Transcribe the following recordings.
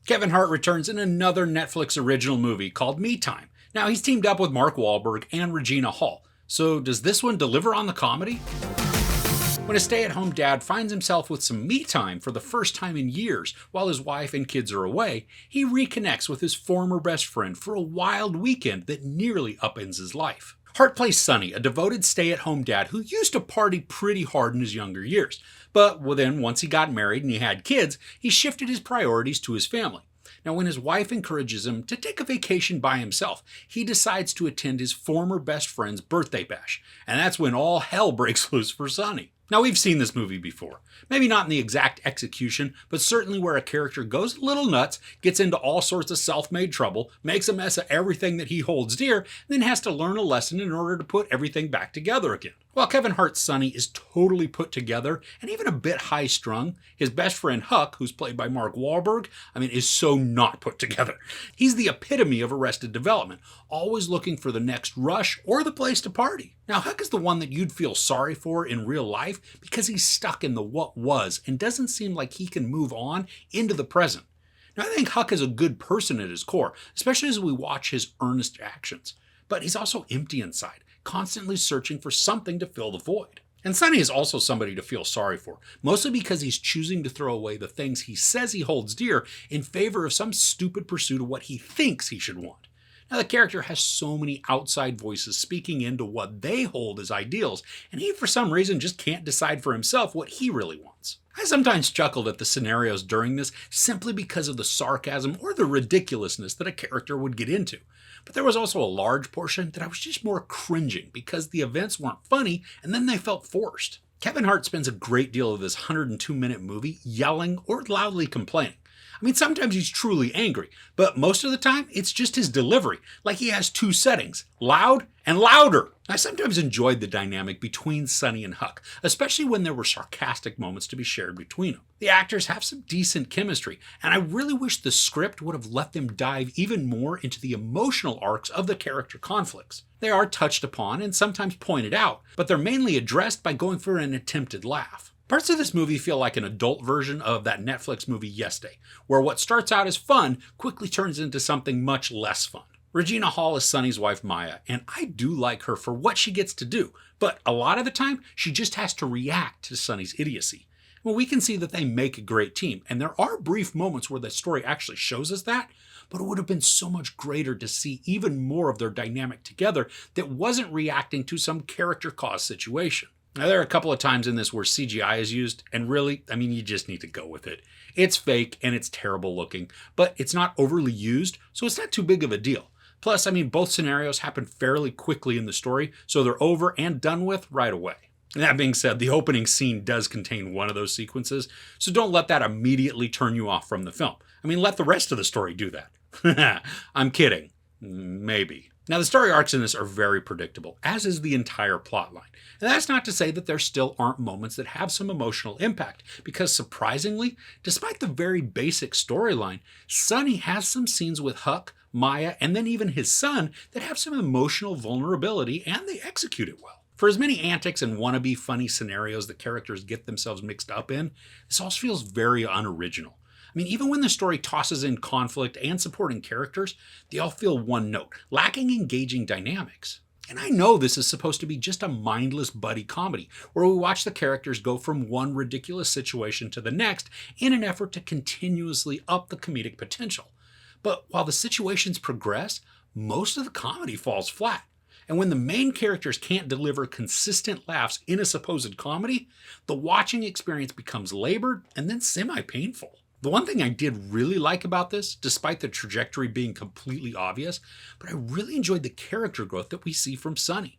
Kevin Hart returns in another Netflix original movie called Me Time. Now, he's teamed up with Mark Wahlberg and Regina Hall. So, does this one deliver on the comedy? When a stay-at-home dad finds himself with some me time for the first time in years while his wife and kids are away, he reconnects with his former best friend for a wild weekend that nearly upends his life. Hart plays Sonny, a devoted stay-at-home dad who used to party pretty hard in his younger years. But then, once he got married and he had kids, he shifted his priorities to his family. Now, when his wife encourages him to take a vacation by himself, he decides to attend his former best friend's birthday bash. And that's when all hell breaks loose for Sonny. Now, we've seen this movie before. Maybe not in the exact execution, but certainly where a character goes a little nuts, gets into all sorts of self-made trouble, makes a mess of everything that he holds dear, and then has to learn a lesson in order to put everything back together again. While Kevin Hart's Sonny is totally put together and even a bit high-strung, his best friend Huck, who's played by Mark Wahlberg, is so not put together. He's the epitome of Arrested Development, always looking for the next rush or the place to party. Now, Huck is the one that you'd feel sorry for in real life because he's stuck in the what was and doesn't seem like he can move on into the present. Now, I think Huck is a good person at his core, especially as we watch his earnest actions. But he's also empty inside, constantly searching for something to fill the void. And Sonny is also somebody to feel sorry for, mostly because he's choosing to throw away the things he says he holds dear in favor of some stupid pursuit of what he thinks he should want. Now, the character has so many outside voices speaking into what they hold as ideals, and he, for some reason, just can't decide for himself what he really wants. I sometimes chuckled at the scenarios during this simply because of the sarcasm or the ridiculousness that a character would get into. But there was also a large portion that I was just more cringing because the events weren't funny and then they felt forced. Kevin Hart spends a great deal of this 102-minute movie yelling or loudly complaining. Sometimes he's truly angry, but most of the time it's just his delivery, like he has two settings, loud and louder. I sometimes enjoyed the dynamic between Sonny and Huck, especially when there were sarcastic moments to be shared between them. The actors have some decent chemistry, and I really wish the script would have let them dive even more into the emotional arcs of the character conflicts. They are touched upon and sometimes pointed out, but they're mainly addressed by going for an attempted laugh. Parts of this movie feel like an adult version of that Netflix movie Yesterday, where what starts out as fun quickly turns into something much less fun. Regina Hall is Sonny's wife Maya, and I do like her for what she gets to do, but a lot of the time she just has to react to Sonny's idiocy. Well, we can see that they make a great team, and there are brief moments where the story actually shows us that, but it would have been so much greater to see even more of their dynamic together that wasn't reacting to some character-caused situation. Now, there are a couple of times in this where CGI is used, and really, you just need to go with it. It's fake and it's terrible looking, but it's not overly used, so it's not too big of a deal. Plus, both scenarios happen fairly quickly in the story, so they're over and done with right away. And that being said, the opening scene does contain one of those sequences, so don't let that immediately turn you off from the film. Let the rest of the story do that. I'm kidding. Maybe. Now, the story arcs in this are very predictable, as is the entire plotline. And that's not to say that there still aren't moments that have some emotional impact, because surprisingly, despite the very basic storyline, Sonny has some scenes with Huck, Maya, and then even his son that have some emotional vulnerability, and they execute it well. For as many antics and wannabe funny scenarios the characters get themselves mixed up in, this also feels very unoriginal. Even when the story tosses in conflict and supporting characters, they all feel one note, lacking engaging dynamics. And I know this is supposed to be just a mindless buddy comedy, where we watch the characters go from one ridiculous situation to the next in an effort to continuously up the comedic potential. But while the situations progress, most of the comedy falls flat. And when the main characters can't deliver consistent laughs in a supposed comedy, the watching experience becomes labored and then semi-painful. The one thing I did really like about this, despite the trajectory being completely obvious, but I really enjoyed the character growth that we see from Sonny.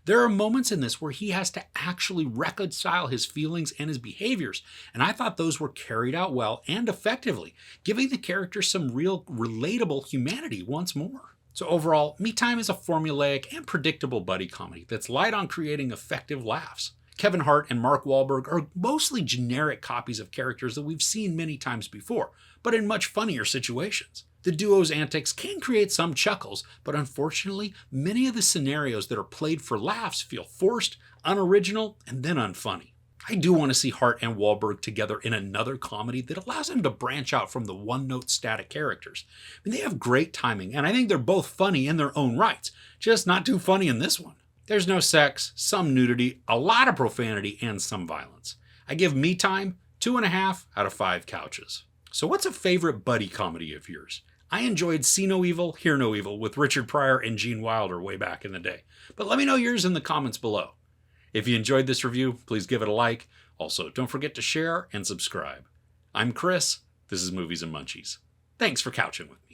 There are moments in this where he has to actually reconcile his feelings and his behaviors, and I thought those were carried out well and effectively, giving the character some real relatable humanity once more. So overall, Me Time is a formulaic and predictable buddy comedy that's light on creating effective laughs. Kevin Hart and Mark Wahlberg are mostly generic copies of characters that we've seen many times before, but in much funnier situations. The duo's antics can create some chuckles, but unfortunately, many of the scenarios that are played for laughs feel forced, unoriginal, and then unfunny. I do want to see Hart and Wahlberg together in another comedy that allows them to branch out from the one-note static characters. I mean, they have great timing, and I think they're both funny in their own rights, just not too funny in this one. There's no sex, some nudity, a lot of profanity, and some violence. I give Me Time 2.5 out of 5 couches. So what's a favorite buddy comedy of yours? I enjoyed See No Evil, Hear No Evil with Richard Pryor and Gene Wilder way back in the day. But let me know yours in the comments below. If you enjoyed this review, please give it a like. Also, don't forget to share and subscribe. I'm Chris. This is Movies and Munchies. Thanks for couching with me.